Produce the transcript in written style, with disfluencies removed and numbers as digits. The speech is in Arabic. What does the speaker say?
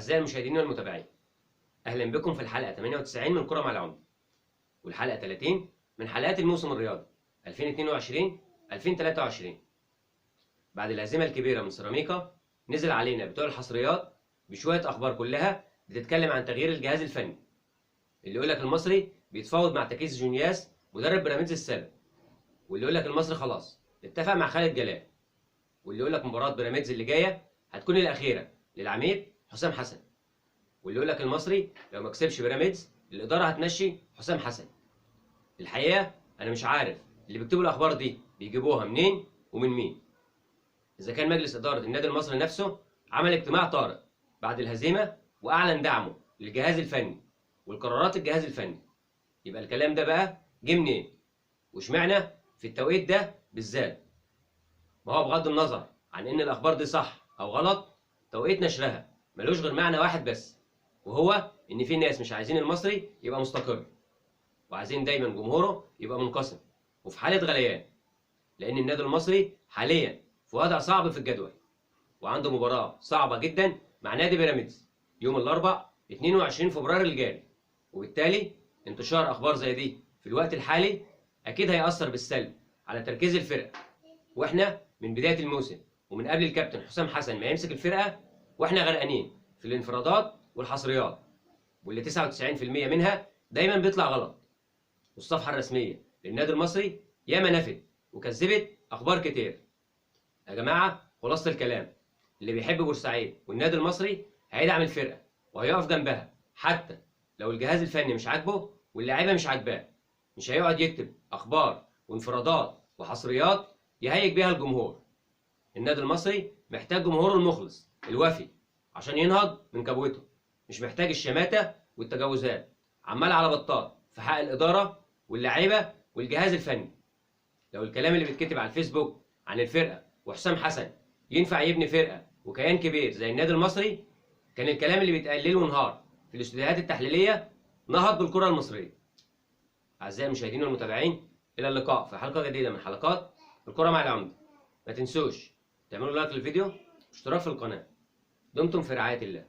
أعزائي المشاهدين والمتابعين، أهلا بكم في الحلقة 98 من كرة مع العمدة، والحلقة 30 من حلقات الموسم الرياضي 2022-2023. بعد الهزيمة الكبيرة من سيراميكا نزل علينا بتوع الحصريات بشوية أخبار كلها بتتكلم عن تغيير الجهاز الفني. اللي يقول لك المصري بيتفاوض مع تاكيس جونياس مدرب بيراميدز السابق، واللي يقول لك المصري خلاص اتفق مع خالد جلال، واللي يقول لك مباراة بيراميدز اللي جاية هتكون الأخيرة للعميد حسام حسن، واللي يقول لك المصري لو ما كسبش بيراميدز الإدارة هتمشي حسام حسن. الحقيقة أنا مش عارف اللي بيكتبوا الأخبار دي بيجيبوها منين ومن مين. إذا كان مجلس إدارة النادي المصري نفسه عمل اجتماع طارئ بعد الهزيمة وأعلن دعمه للجهاز الفني والقرارات الجهاز الفني، يبقى الكلام ده بقى جه منين؟ واشمعنى في التوقيت ده بالذات؟ ما هو بغض النظر عن إن الأخبار دي صح أو غلط، توقيت نشرها ملوش غير معنى واحد بس، وهو إن في ناس مش عايزين المصري يبقى مستقر، وعايزين دايما جمهوره يبقى منقسم وفي حالة غليان، لأن النادي المصري حاليا في وضع صعب في الجدول، وعنده مباراة صعبة جدا مع نادي بيراميدز يوم الأربعاء 22 فبراير الجاري، وبالتالي انتشار أخبار زي دي في الوقت الحالي أكيد هيأثر بالسلب على تركيز الفرقة. وإحنا من بداية الموسم ومن قبل الكابتن حسام حسن ما يمسك الفرقة وإحنا غرقانين في الانفرادات والحصريات، واللي 99% منها دايما بيطلع غلط. والصفحة الرسمية للنادي المصري ياما نفت وكذبت أخبار كتير. يا جماعة خلاصة الكلام، اللي بيحب بورسعيد والنادي المصري هيدعم الفرقة وهيقف جنبها حتى لو الجهاز الفني مش عاجبه واللاعيبة مش عاجباه. مش هيقعد يكتب أخبار وانفرادات وحصريات يهيج بيها الجمهور. النادي المصري محتاج جمهوره المخلص الوفي عشان ينهض من كبوته، مش محتاج الشماتة والتجاوزات عمال على بطال في حق الإدارة واللاعيبة والجهاز الفني. لو الكلام اللي بيتكتب على الفيسبوك عن الفرقة وحسام حسن ينفع يبني فرقة وكيان كبير زي النادي المصري، كان الكلام اللي بيتقال ليل ونهار في الاستوديوهات التحليلية نهض بالكرة المصرية. أعزائي المشاهدين والمتابعين، إلى اللقاء في حلقة جديدة من حلقات الكرة مع العمدة. ما تنسوش تعملوا لايك للفيديو واشتراك في القناة. دمتم في رعاية الله.